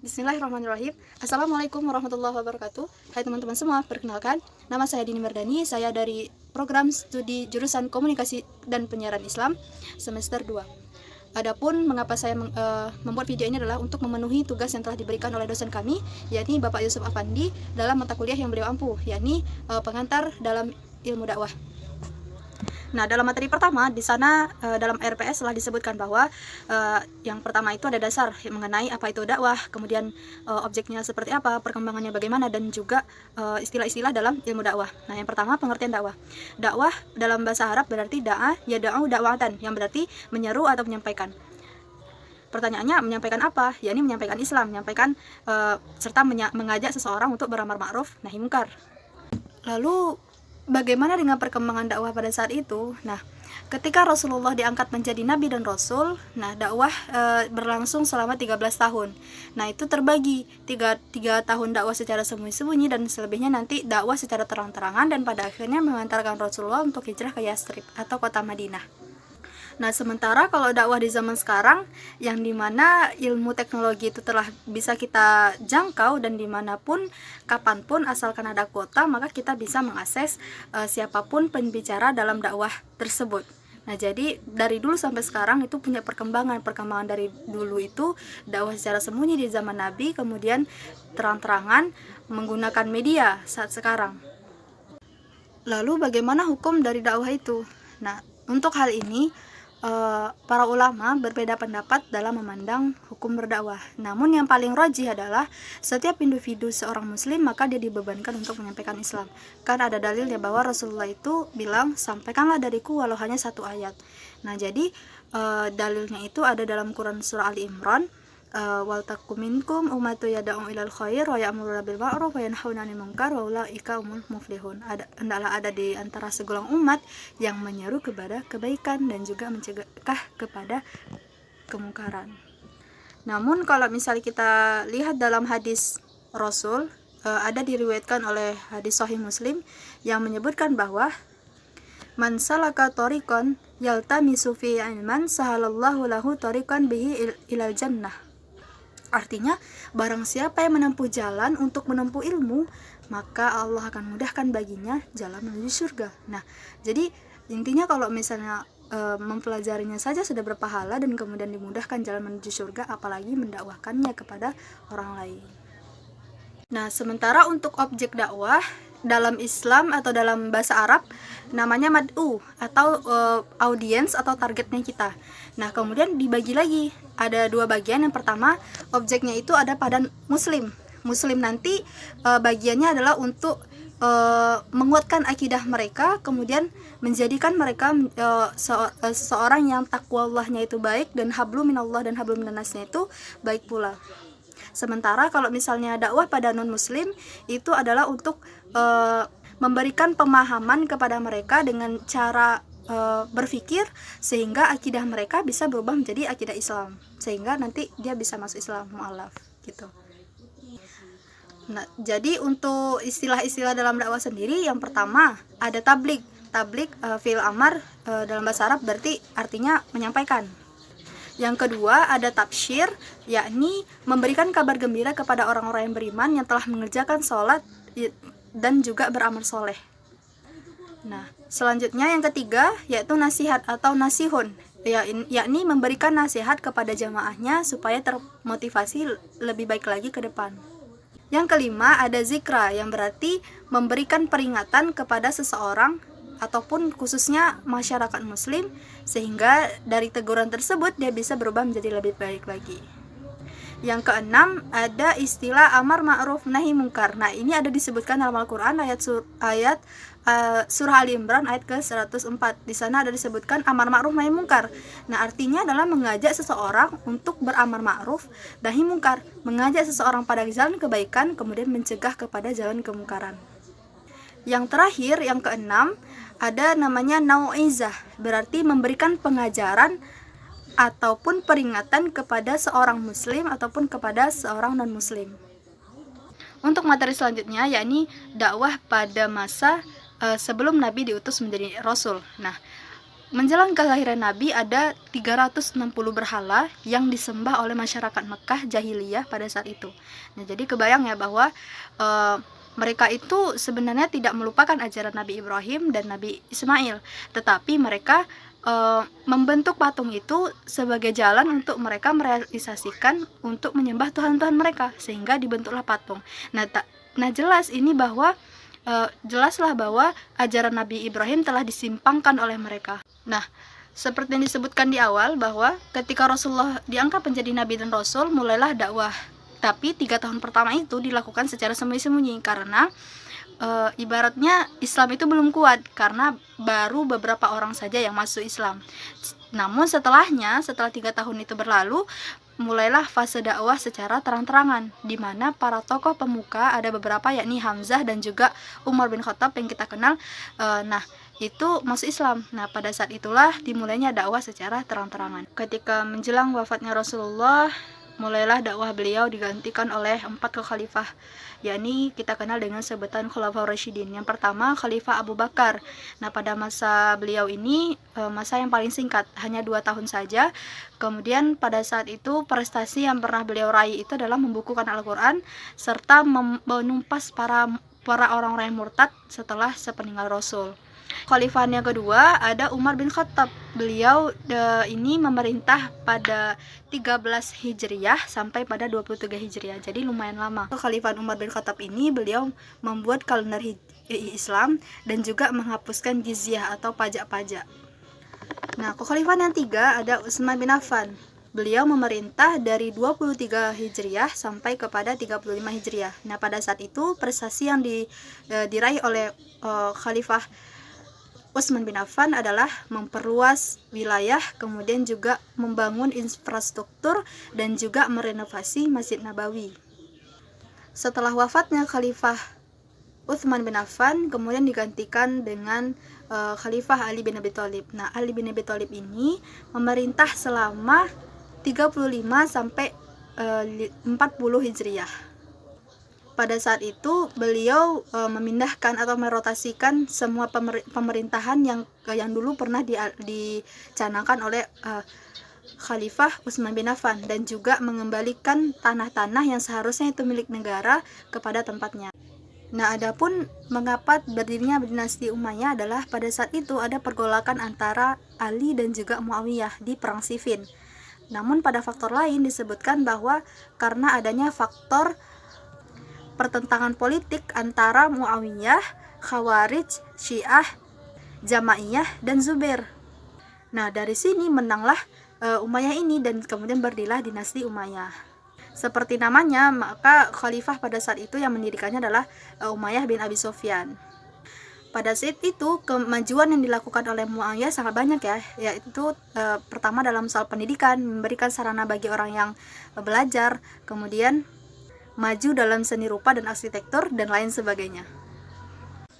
Bismillahirrahmanirrahim. Assalamualaikum warahmatullahi wabarakatuh. Hai teman-teman semua, perkenalkan, nama saya Dini Mardani. Saya dari program studi jurusan Komunikasi dan Penyiaran Islam semester 2. Adapun mengapa saya membuat video ini adalah untuk memenuhi tugas yang telah diberikan oleh dosen kami, yakni Bapak Yusuf Afandi, dalam mata kuliah yang beliau ampuh, yakni pengantar dalam ilmu dakwah. Nah, dalam materi pertama di sana dalam RPS telah disebutkan bahwa yang pertama itu ada dasar mengenai apa itu dakwah, kemudian objeknya seperti apa, perkembangannya bagaimana, dan juga istilah-istilah dalam ilmu dakwah. Nah, yang pertama pengertian dakwah. Dakwah dalam bahasa Arab berarti da'a yad'u da'watan, yang berarti menyeru atau menyampaikan. Pertanyaannya, menyampaikan apa? Yakni menyampaikan Islam, menyampaikan serta mengajak seseorang untuk beramar ma'ruf nahi munkar. Lalu bagaimana dengan perkembangan dakwah pada saat itu? Nah, ketika Rasulullah diangkat menjadi nabi dan rasul, nah dakwah berlangsung selama 13 tahun. Nah, itu terbagi tiga tahun dakwah secara sembunyi-sembunyi dan selebihnya nanti dakwah secara terang-terangan, dan pada akhirnya mengantarkan Rasulullah untuk hijrah ke Yastrib atau kota Madinah. Nah, sementara kalau dakwah di zaman sekarang, yang dimana ilmu teknologi itu telah bisa kita jangkau, dan dimanapun, kapanpun, asalkan ada kuota, maka kita bisa mengakses siapapun pembicara dalam dakwah tersebut. Nah, jadi dari dulu sampai sekarang itu punya perkembangan dari dulu itu dakwah secara sembunyi di zaman Nabi, kemudian terang-terangan menggunakan media saat sekarang. Lalu bagaimana hukum dari dakwah itu? Nah, untuk hal ini para ulama berbeda pendapat dalam memandang hukum berdakwah. Namun yang paling rajih adalah setiap individu seorang muslim maka dia dibebankan untuk menyampaikan Islam. Kan ada dalilnya bahwa Rasulullah itu bilang, sampaikanlah dariku walau hanya satu ayat. Nah, jadi dalilnya itu ada dalam Quran surah Ali Imran, wal takum minkum ummatu yad'u ilal khair wa ya'muruna bil ma'ruf wa yanhauna 'anil munkar wa ulaika humul muflihun. Hendaklah ada di antara segolong umat yang menyeru kepada kebaikan dan juga mencegah kepada kemungkaran. Namun kalau misalnya kita lihat dalam hadis Rasul, ada diriwayatkan oleh hadis Sahih Muslim yang menyebutkan bahwa man salaka tariqan yaltamisu fi ilman sahalallahu lahu tariqan bihi ilal jannah. Artinya, barang siapa yang menempuh jalan untuk menempuh ilmu, maka Allah akan mudahkan baginya jalan menuju surga. Nah, jadi intinya kalau misalnya mempelajarinya saja sudah berpahala dan kemudian dimudahkan jalan menuju surga, apalagi mendakwahkannya kepada orang lain. Nah, sementara untuk objek dakwah dalam Islam atau dalam bahasa Arab namanya mad'u atau audiens atau targetnya kita. Nah, kemudian dibagi lagi, ada dua bagian. Yang pertama, objeknya itu ada pada muslim. Muslim nanti bagiannya adalah untuk menguatkan akidah mereka, kemudian menjadikan mereka seseorang yang takwa Allahnya itu baik, dan hablum minallah dan hablum minannasnya itu baik pula. Sementara kalau misalnya dakwah pada non-muslim itu adalah untuk memberikan pemahaman kepada mereka dengan cara berpikir sehingga akidah mereka bisa berubah menjadi akidah Islam, sehingga nanti dia bisa masuk Islam mu'alaf gitu. Nah, jadi untuk istilah-istilah dalam dakwah sendiri, yang pertama ada tablik. Tablik fi'il amar dalam bahasa Arab berarti artinya menyampaikan. Yang kedua ada tabsyir, yakni memberikan kabar gembira kepada orang-orang yang beriman yang telah mengerjakan sholat dan juga beramal soleh. Nah, selanjutnya yang ketiga yaitu nasihat atau nasihun, yakni memberikan nasihat kepada jamaahnya supaya termotivasi lebih baik lagi ke depan. Yang kelima ada zikra, yang berarti memberikan peringatan kepada seseorang ataupun khususnya masyarakat muslim, sehingga dari teguran tersebut dia bisa berubah menjadi lebih baik lagi. Yang keenam ada istilah amar ma'ruf nahi munkar. Nah, ini ada disebutkan dalam Al-Qur'an ayat surah Ali Imran ayat ke-104. Di sana ada disebutkan amar ma'ruf nahi munkar. Nah, artinya adalah mengajak seseorang untuk beramar ma'ruf nahi munkar, mengajak seseorang pada jalan kebaikan, kemudian mencegah kepada jalan kemungkaran. Yang terakhir, yang keenam, ada namanya nau'izah, berarti memberikan pengajaran ataupun peringatan kepada seorang muslim ataupun kepada seorang non-muslim. Untuk materi selanjutnya, yakni dakwah pada masa sebelum Nabi diutus menjadi Rasul. Nah, Menjelang kelahiran Nabi ada 360 berhala yang disembah oleh masyarakat Mekah jahiliyah pada saat itu. Nah, jadi kebayang ya bahwa mereka itu sebenarnya tidak melupakan ajaran Nabi Ibrahim dan Nabi Ismail, tetapi mereka membentuk patung itu sebagai jalan untuk mereka merealisasikan untuk menyembah Tuhan-Tuhan mereka, sehingga dibentuklah patung. Nah, jelas ini bahwa jelaslah bahwa ajaran Nabi Ibrahim telah disimpangkan oleh mereka. Nah, seperti yang disebutkan di awal bahwa ketika Rasulullah diangkat menjadi Nabi dan Rasul, mulailah dakwah. Tapi 3 tahun pertama itu dilakukan secara sembunyi-sembunyi karena ibaratnya Islam itu belum kuat karena baru beberapa orang saja yang masuk Islam. Namun setelah 3 tahun itu berlalu, mulailah fase dakwah secara terang-terangan, di mana para tokoh pemuka ada beberapa, yakni Hamzah dan juga Umar bin Khattab yang kita kenal. Itu masuk Islam. Nah, pada saat itulah dimulainya dakwah secara terang-terangan. Ketika menjelang wafatnya Rasulullah, mulailah dakwah beliau digantikan oleh 4 khalifah, yakni kita kenal dengan sebutan Khulafaur Rasyidin. Yang pertama Khalifah Abu Bakar. Nah, pada masa beliau ini masa yang paling singkat, hanya 2 tahun saja. Kemudian pada saat itu prestasi yang pernah beliau raih itu adalah membukukan Al-Quran serta menumpas para orang-orang yang murtad setelah sepeninggal Rasul. Khalifah yang kedua ada Umar bin Khattab. Beliau ini memerintah pada 13 Hijriah sampai pada 23 Hijriah. Jadi lumayan lama. Khalifah Umar bin Khattab ini beliau membuat kalender Islam dan juga menghapuskan jizyah atau pajak-pajak. Nah, khalifah yang 3 ada Utsman bin Affan. Beliau memerintah dari 23 Hijriah sampai kepada 35 Hijriah. Nah, pada saat itu prestasi yang diraih oleh Khalifah Utsman bin Affan adalah memperluas wilayah, kemudian juga membangun infrastruktur dan juga merenovasi Masjid Nabawi. Setelah wafatnya Khalifah Utsman bin Affan, kemudian digantikan dengan Khalifah Ali bin Abi Thalib. Nah, Ali bin Abi Thalib ini memerintah selama 35 sampai 40 Hijriah. Pada saat itu beliau memindahkan atau merotasikan semua pemerintahan yang dulu pernah dicanangkan oleh Khalifah Utsman bin Affan, dan juga mengembalikan tanah-tanah yang seharusnya itu milik negara kepada tempatnya. Nah, adapun mengapa berdirinya dinasti Umayyah adalah pada saat itu ada pergolakan antara Ali dan juga Muawiyah di perang Siffin. Namun pada faktor lain disebutkan bahwa karena adanya faktor pertentangan politik antara Muawiyah, Khawarij, Syiah, Jamaiyah, dan Zubair. Nah, dari sini menanglah Umayyah ini dan kemudian berdirilah dinasti Umayyah. Seperti namanya, maka khalifah pada saat itu yang mendirikannya adalah Umayyah bin Abi Sufyan. Pada saat itu kemajuan yang dilakukan oleh Muawiyah sangat banyak ya, yaitu pertama dalam soal pendidikan, memberikan sarana bagi orang yang belajar, kemudian maju dalam seni rupa dan arsitektur dan lain sebagainya.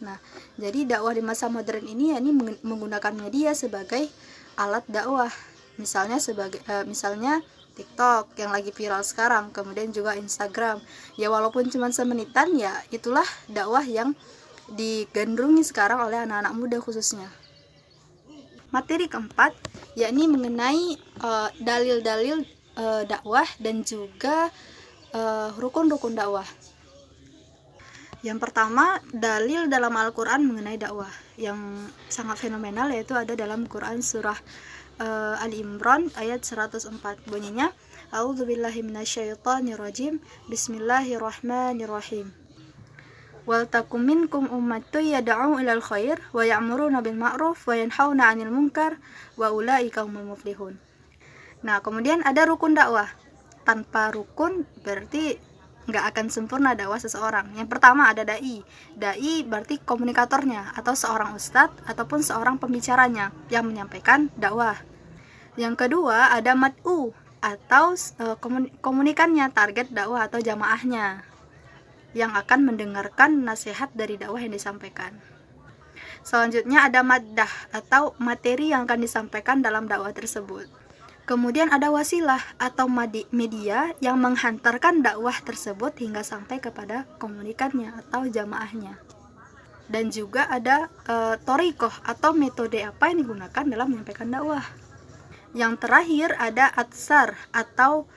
Nah, jadi dakwah di masa modern ini menggunakan media sebagai alat dakwah. Misalnya misalnya TikTok yang lagi viral sekarang, kemudian juga Instagram. Ya walaupun cuma semenitan, ya itulah dakwah yang digandrungi sekarang oleh anak-anak muda khususnya. Materi keempat yakni mengenai dalil-dalil dakwah dan juga rukun-rukun dakwah. Yang pertama, dalil dalam Al-Quran mengenai dakwah yang sangat fenomenal, yaitu ada dalam Quran surah Ali Imran ayat 104. Bunyinya, A'udzubillahi minasyaitonirrajim, Bismillahirrahmanirrahim. Wal takum minkum ummatun yad'u ilal khair wa ya'muruna bil ma'ruf wa yanhauna 'anil munkar wa ulaika humul muflihun. Nah, kemudian ada rukun dakwah. Tanpa rukun berarti nggak akan sempurna dakwah seseorang. Yang pertama ada dai. Dai berarti komunikatornya atau seorang ustadz ataupun seorang pembicaranya yang menyampaikan dakwah. Yang kedua ada mad'u atau komunikannya, target dakwah atau jamaahnya yang akan mendengarkan nasihat dari dakwah yang disampaikan. Selanjutnya ada maddah atau materi yang akan disampaikan dalam dakwah tersebut. Kemudian ada wasilah atau media yang menghantarkan dakwah tersebut hingga sampai kepada komunikannya atau jamaahnya. dan juga ada thoriqoh atau metode apa yang digunakan dalam menyampaikan dakwah. Yang terakhir ada atsar atau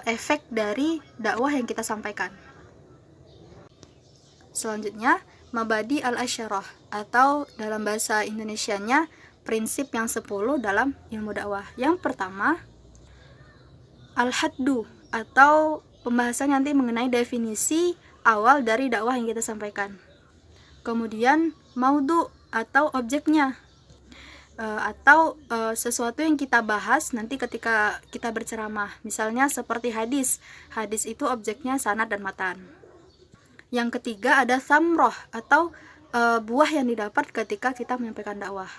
efek dari dakwah yang kita sampaikan. Selanjutnya, mabadi al-asyarah atau dalam bahasa Indonesianya prinsip yang 10 dalam ilmu dakwah. Yang pertama, al-haddu atau pembahasan nanti mengenai definisi awal dari dakwah yang kita sampaikan. Kemudian maudhu atau objeknya, atau sesuatu yang kita bahas nanti ketika kita berceramah. Misalnya seperti hadis. Hadis itu objeknya sanad dan matan. Yang ketiga ada samroh atau buah yang didapat ketika kita menyampaikan dakwah.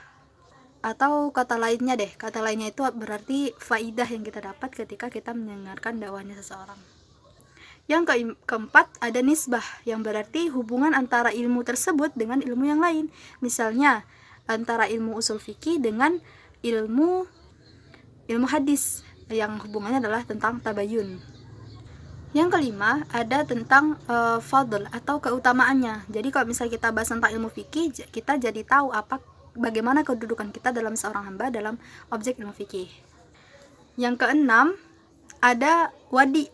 Atau kata lainnya itu berarti faidah yang kita dapat ketika kita mendengarkan dakwahnya seseorang. Yang keempat ada nisbah, yang berarti hubungan antara ilmu tersebut dengan ilmu yang lain. Misalnya antara ilmu usul fikih dengan ilmu hadis, yang hubungannya adalah tentang tabayun. Yang kelima ada tentang fadl atau keutamaannya. Jadi kalau misalnya kita bahas tentang ilmu fikih, kita jadi tahu bagaimana kedudukan kita dalam seorang hamba dalam objek ilmu fikih. Yang keenam ada wadi,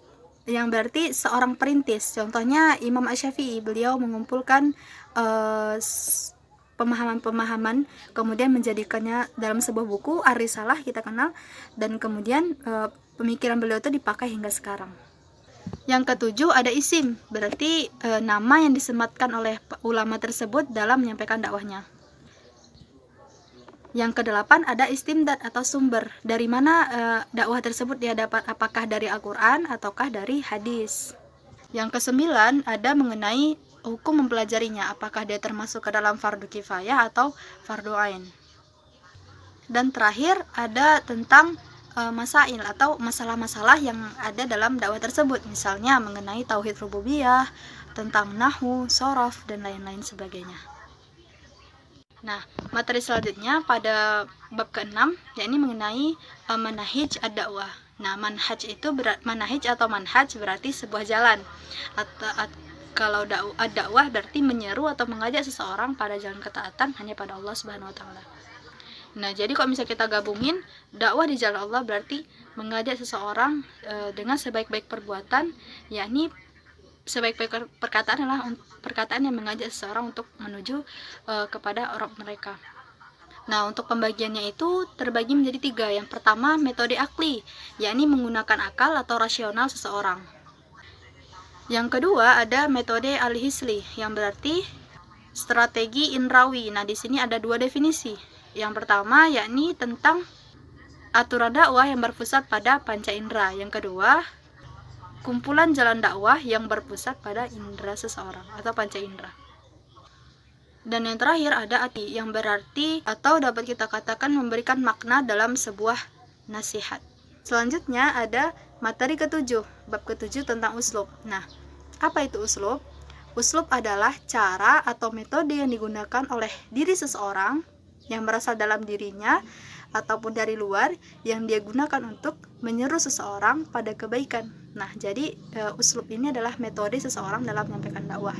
yang berarti seorang perintis. Contohnya Imam Asy-Syafi'i, beliau mengumpulkan pemahaman-pemahaman, kemudian menjadikannya dalam sebuah buku Ar-Risalah kita kenal, dan kemudian pemikiran beliau itu dipakai hingga sekarang. Yang ketujuh ada isim, berarti nama yang disematkan oleh ulama tersebut dalam menyampaikan dakwahnya. Yang kedelapan ada istimdad atau sumber, dari mana dakwah tersebut dia dapat, apakah dari Al-Quran ataukah dari hadis. Yang kesembilan ada mengenai hukum mempelajarinya, apakah dia termasuk ke dalam fardu kifayah atau fardu ain. Dan terakhir ada tentang masail atau masalah-masalah yang ada dalam dakwah tersebut, misalnya mengenai tauhid rububiyah, tentang nahwu, shorof, dan lain-lain sebagainya. Nah, materi selanjutnya pada bab ke-6, yakni mengenai manhaj ad-dakwah. Nah, manhaj atau manhaj berarti sebuah jalan. Kalau ad-dakwah berarti menyeru atau mengajak seseorang pada jalan ketaatan hanya pada Allah Subhanahu wa taala. Nah, jadi kalau misalnya kita gabungin dakwah di jalan Allah berarti mengajak seseorang dengan sebaik-baik perbuatan, yakni sebaik-baik perkataan adalah perkataan yang mengajak seseorang untuk menuju kepada Rabb mereka. Nah, untuk pembagiannya itu terbagi menjadi 3. Yang pertama metode akli, yakni menggunakan akal atau rasional seseorang. Yang kedua ada metode al-hisli, yang berarti strategi indrawi. Nah, di sini ada 2 definisi. Yang pertama yakni tentang aturan dakwah yang berpusat pada panca indera. Yang kedua, kumpulan jalan dakwah yang berpusat pada indera seseorang atau panca indera. Dan yang terakhir ada ati, yang berarti atau dapat kita katakan memberikan makna dalam sebuah nasihat. Selanjutnya ada materi ke-7, bab ke-7 tentang uslub. Nah, apa itu uslub? Uslub adalah cara atau metode yang digunakan oleh diri seseorang yang berasal dalam dirinya ataupun dari luar, yang dia gunakan untuk menyeru seseorang pada kebaikan. Nah, jadi uslub ini adalah metode seseorang dalam menyampaikan dakwah.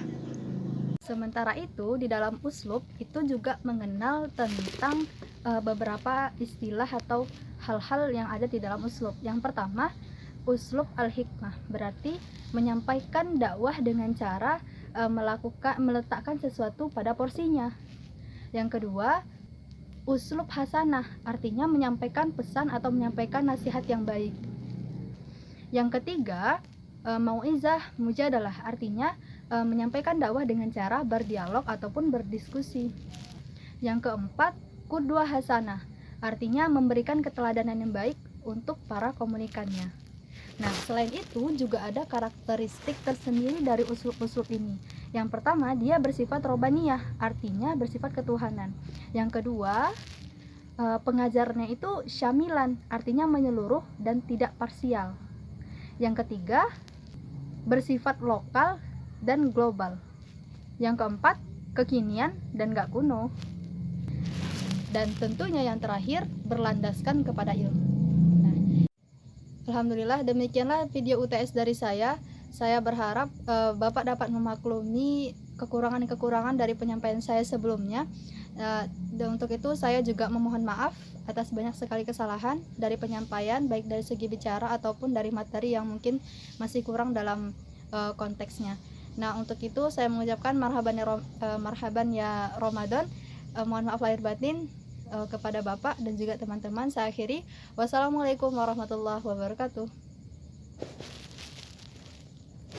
Sementara itu, di dalam uslub itu juga mengenal tentang beberapa istilah atau hal-hal yang ada di dalam uslub. Yang pertama, uslub al-hikmah, berarti menyampaikan dakwah dengan cara meletakkan sesuatu pada porsinya. Yang kedua, uslub hasanah, artinya menyampaikan pesan atau menyampaikan nasihat yang baik. Yang ketiga, mau'izah mujadalah, artinya menyampaikan dakwah dengan cara berdialog ataupun berdiskusi. Yang keempat, qudwah hasanah, artinya memberikan keteladanan yang baik untuk para komunikannya. Nah, selain itu juga ada karakteristik tersendiri dari uslub-uslub ini. Yang pertama, dia bersifat robaniyah, artinya bersifat ketuhanan. Yang kedua, pengajarnya itu syamilan, artinya menyeluruh dan tidak parsial. Yang ketiga, bersifat lokal dan global. Yang keempat, kekinian dan gak kuno. Dan tentunya yang terakhir, berlandaskan kepada ilmu. Nah, alhamdulillah, demikianlah video UTS dari saya. Saya berharap Bapak dapat memaklumi kekurangan-kekurangan dari penyampaian saya sebelumnya. Dan untuk itu saya juga memohon maaf atas banyak sekali kesalahan dari penyampaian, baik dari segi bicara ataupun dari materi yang mungkin masih kurang dalam konteksnya. Nah, untuk itu saya mengucapkan marhaban ya Ramadan. Mohon maaf lahir batin kepada Bapak dan juga teman-teman. Saya akhiri. Wassalamualaikum warahmatullahi wabarakatuh.